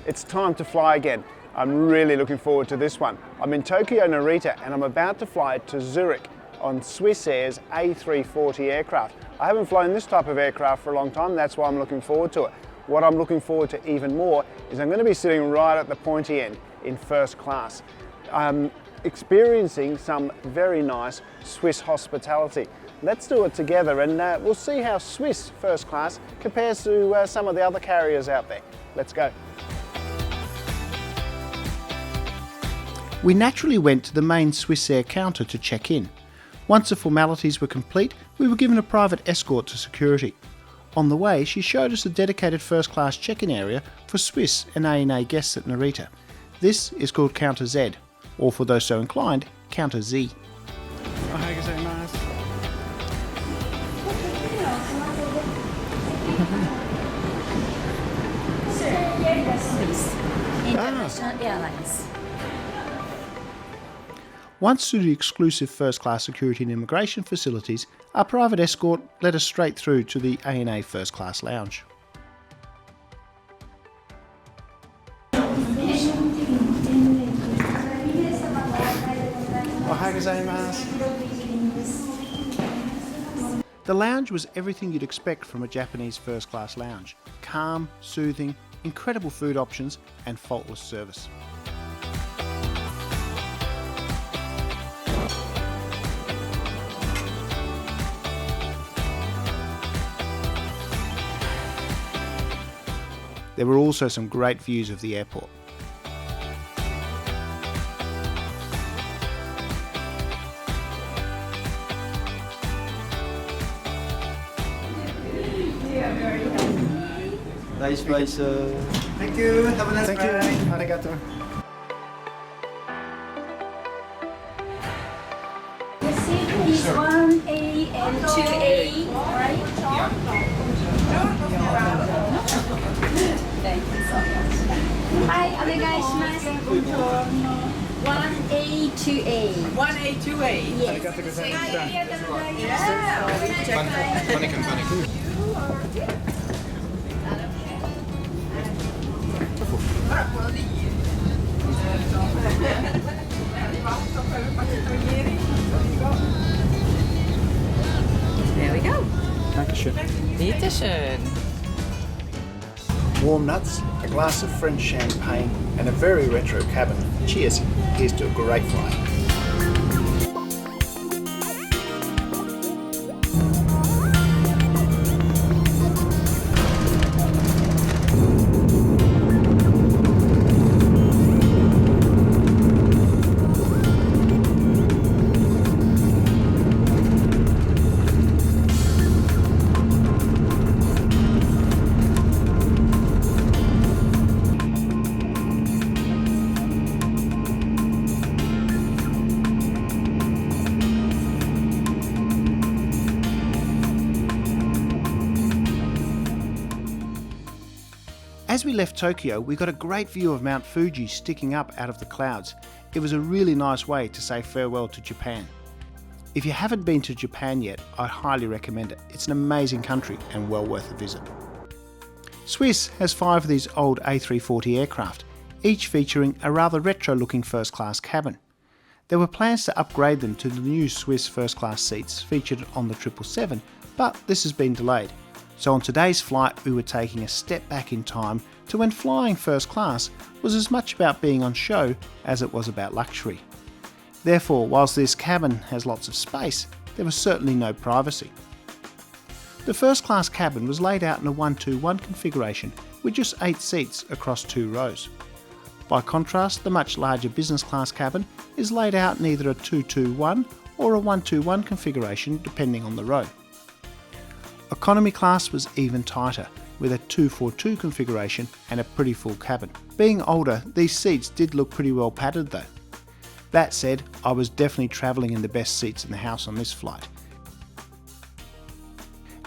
It's time to fly again. I'm really looking forward to this one. I'm in Tokyo Narita and I'm about to fly to Zurich on Swiss Air's A340 aircraft. I haven't flown this type of aircraft for a long time, that's why I'm looking forward to it. What I'm looking forward to even more is I'm going to be sitting right at the pointy end in first class. I'm experiencing some very nice Swiss hospitality. Let's do it together and we'll see how Swiss first class compares to some of the other carriers out there. Let's go. We naturally went to the main Swiss Air counter to check in. Once the formalities were complete, we were given a private escort to security. On the way, she showed us a dedicated first-class check-in area for Swiss and ANA guests at Narita. This is called Counter Z, or for those so inclined, Counter Z. International Airlines. Once through the exclusive first-class security and immigration facilities, our private escort led us straight through to the ANA first-class lounge. The lounge was everything you'd expect from a Japanese first-class lounge. Calm, soothing, incredible food options and faultless service. There were also some great views of the airport. Nice place. Thank you, have a nice day. Arigato. The seat is 1A and 2A, right? Thank you so much. Hi, お願いします。1A, 2A. 1A, 2A. Yes. ありがとうございました。ありがとうございます。There we go. Dankeschön. Bitteschön. Warm nuts, a glass of French champagne and a very retro cabin. Cheers, here's to a great flight. As we left Tokyo, we got a great view of Mount Fuji sticking up out of the clouds. It was a really nice way to say farewell to Japan. If you haven't been to Japan yet, I highly recommend it. It's an amazing country and well worth a visit. Swiss has 5 of these old A340 aircraft, each featuring a rather retro-looking first-class cabin. There were plans to upgrade them to the new Swiss first-class seats featured on the 777, but this has been delayed. So on today's flight we were taking a step back in time to when flying first class was as much about being on show as it was about luxury. Therefore, whilst this cabin has lots of space, there was certainly no privacy. The first class cabin was laid out in a 1-2-1 configuration with just 8 seats across 2 rows. By contrast, the much larger business class cabin is laid out in either a 2-2-1 or a 1-2-1 configuration depending on the row. Economy class was even tighter, with a 2-4-2 configuration and a pretty full cabin. Being older, these seats did look pretty well padded though. That said, I was definitely travelling in the best seats in the house on this flight.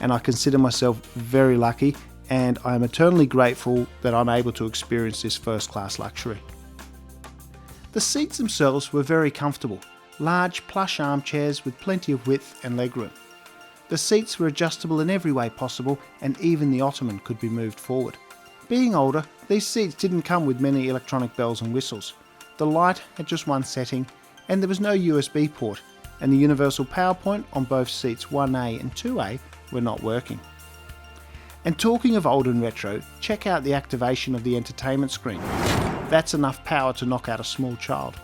And I consider myself very lucky, and I am eternally grateful that I'm able to experience this first class luxury. The seats themselves were very comfortable, large plush armchairs with plenty of width and legroom. The seats were adjustable in every way possible, and even the ottoman could be moved forward. Being older, these seats didn't come with many electronic bells and whistles. The light had just one setting, and there was no USB port, and the universal power point on both seats 1A and 2A were not working. And talking of old and retro, check out the activation of the entertainment screen. That's enough power to knock out a small child.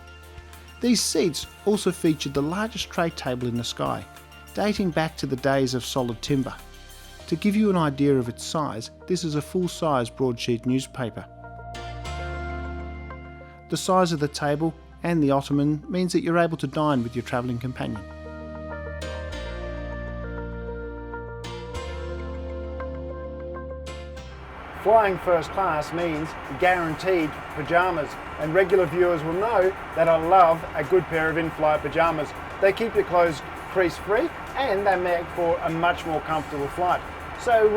These seats also featured the largest tray table in the sky, dating back to the days of solid timber. To give you an idea of its size, this is a full-size broadsheet newspaper. The size of the table and the ottoman means that you're able to dine with your travelling companion. Flying first class means guaranteed pajamas, and regular viewers will know that I love a good pair of in-flight pajamas. They keep your clothes crease free and they make for a much more comfortable flight. So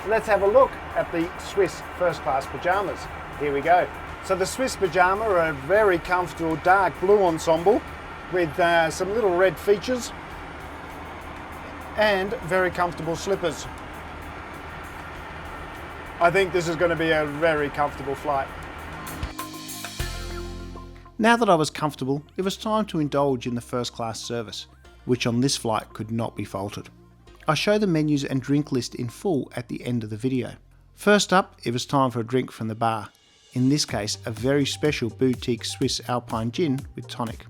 let's have a look at the Swiss first class pajamas. Here we go. So the Swiss pajama are a very comfortable dark blue ensemble with some little red features and very comfortable slippers. I think this is going to be a very comfortable flight. Now that I was comfortable, it was time to indulge in the first class service, which on this flight could not be faulted. I show the menus and drink list in full at the end of the video. First up, it was time for a drink from the bar. In this case, a very special boutique Swiss Alpine gin with tonic.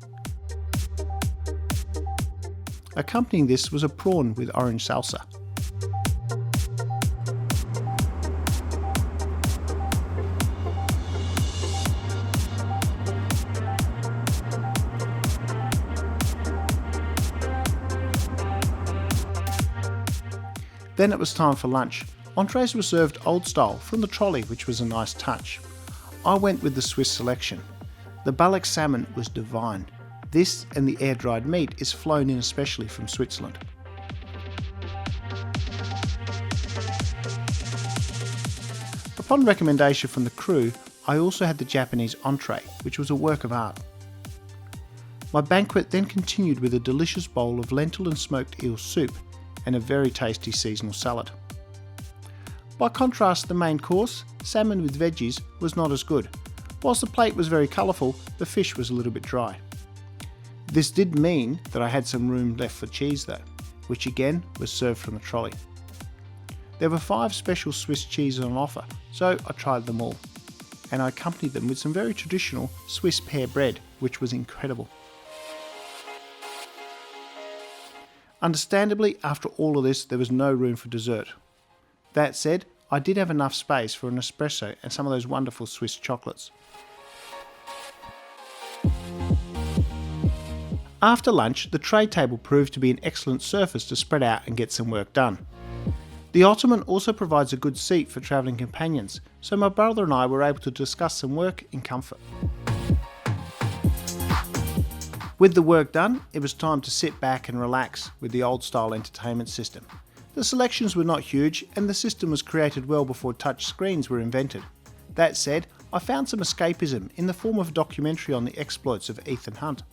Accompanying this was a prawn with orange salsa. Then it was time for lunch. Entrees were served old style from the trolley, which was a nice touch. I went with the Swiss selection. The Balik salmon was divine. This and the air-dried meat is flown in especially from Switzerland. Upon recommendation from the crew, I also had the Japanese entree, which was a work of art. My banquet then continued with a delicious bowl of lentil and smoked eel soup and a very tasty seasonal salad. By contrast, the main course, salmon with veggies, was not as good. Whilst the plate was very colourful, the fish was a little bit dry. This did mean that I had some room left for cheese though, which again was served from the trolley. There were 5 special Swiss cheeses on offer, so I tried them all, and I accompanied them with some very traditional Swiss pear bread, which was incredible. Understandably, after all of this, there was no room for dessert. That said, I did have enough space for an espresso and some of those wonderful Swiss chocolates. After lunch, the tray table proved to be an excellent surface to spread out and get some work done. The ottoman also provides a good seat for travelling companions, so my brother and I were able to discuss some work in comfort. With the work done, it was time to sit back and relax with the old style entertainment system. The selections were not huge and the system was created well before touch screens were invented. That said, I found some escapism in the form of a documentary on the exploits of Ethan Hunt.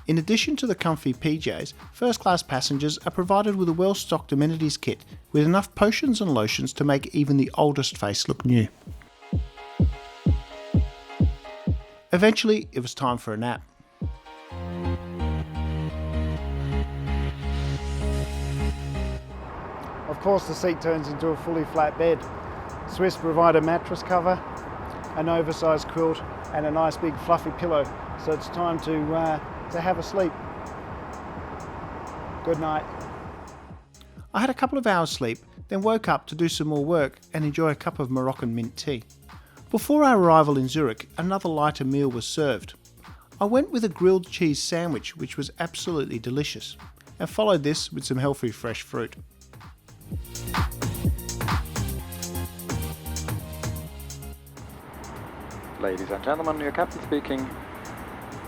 In addition to the comfy PJs, first class passengers are provided with a well-stocked amenities kit with enough potions and lotions to make even the oldest face look new. Eventually, it was time for a nap. Of course, the seat turns into a fully flat bed. Swiss provide a mattress cover, an oversized quilt and a nice big fluffy pillow, so it's time to have a sleep. Good night. I had a couple of hours sleep, then woke up to do some more work and enjoy a cup of Moroccan mint tea. Before our arrival in Zurich, another lighter meal was served. I went with a grilled cheese sandwich, which was absolutely delicious, and followed this with some healthy fresh fruit. Ladies and gentlemen, your captain speaking.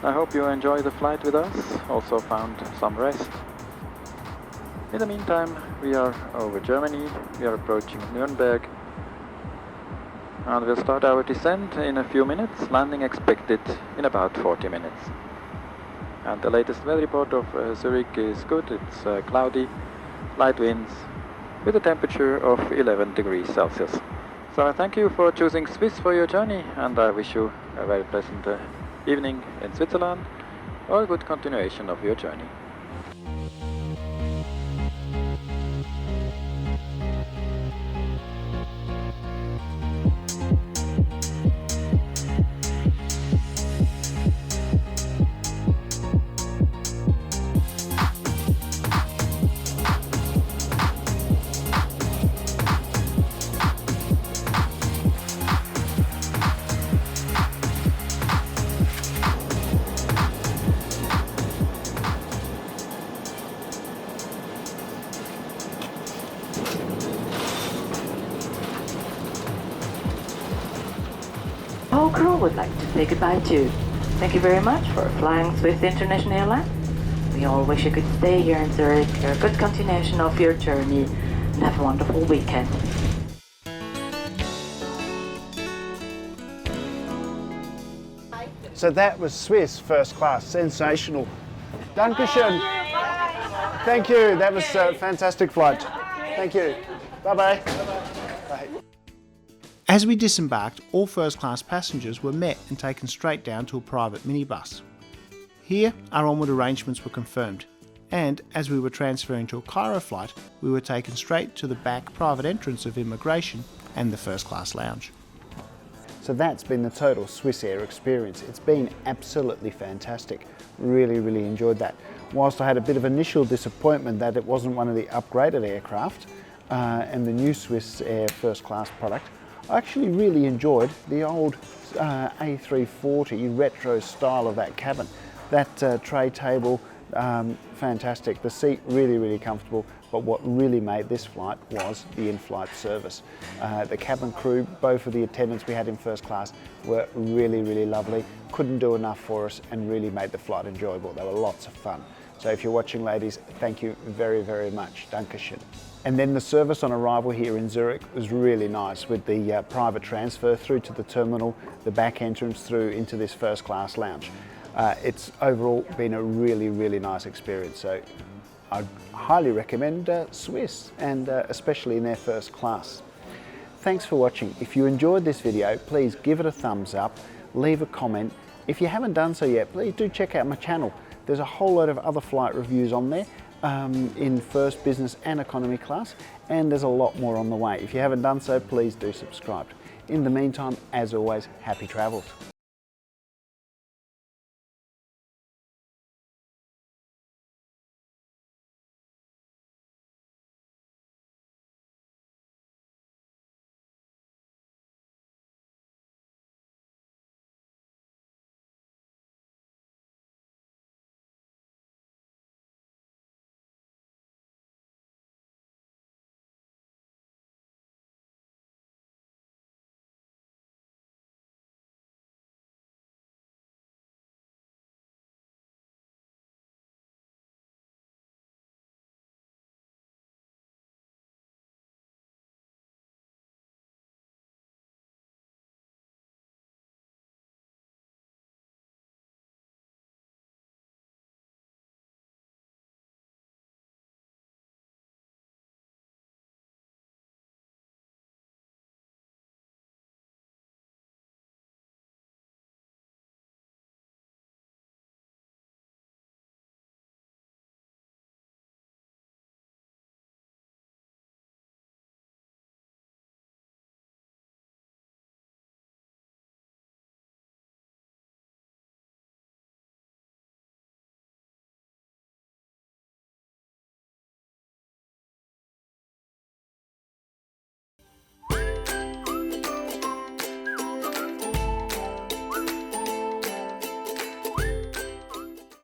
I hope you enjoy the flight with us, also found some rest. In the meantime, we are over Germany, we are approaching Nuremberg, and we'll start our descent in a few minutes, landing expected in about 40 minutes. and the latest weather report of Zurich is good. It's cloudy, light winds, with a temperature of 11 degrees Celsius. So I thank you for choosing Swiss for your journey, and I wish you a very pleasant evening in Switzerland, or a good continuation of your journey. Whole crew would like to say goodbye to you. Thank you very much for flying Swiss International Airlines. We all wish you could stay here in Zurich, a good continuation of your journey, and have a wonderful weekend. So that was Swiss first class, sensational. Dankeschön. Thank you, that was a fantastic flight. Thank you. Bye-bye. Bye. As we disembarked, all first-class passengers were met and taken straight down to a private minibus. Here, our onward arrangements were confirmed, and as we were transferring to a Cairo flight, we were taken straight to the back private entrance of immigration and the first-class lounge. So that's been the total Swiss Air experience. It's been absolutely fantastic. Really enjoyed that. Whilst I had a bit of initial disappointment that it wasn't one of the upgraded aircraft and the new Swiss Air first class product, I actually really enjoyed the old A340 retro style of that cabin. That tray table, fantastic. The seat really comfortable, but what really made this flight was the in-flight service. The cabin crew, both of the attendants we had in first class, were really lovely. Couldn't do enough for us and really made the flight enjoyable. They were lots of fun. So if you're watching, ladies, thank you very much. Dankeschön. And then the service on arrival here in Zurich was really nice, with the private transfer through to the terminal, the back entrance through into this first class lounge. It's overall been a really nice experience. So I'd highly recommend Swiss, and especially in their first class. Thanks for watching. If you enjoyed this video, please give it a thumbs up, leave a comment. If you haven't done so yet, please do check out my channel. There's a whole lot of other flight reviews on there in first, business and economy class, and there's a lot more on the way. If you haven't done so, please do subscribe. In the meantime, as always, happy travels.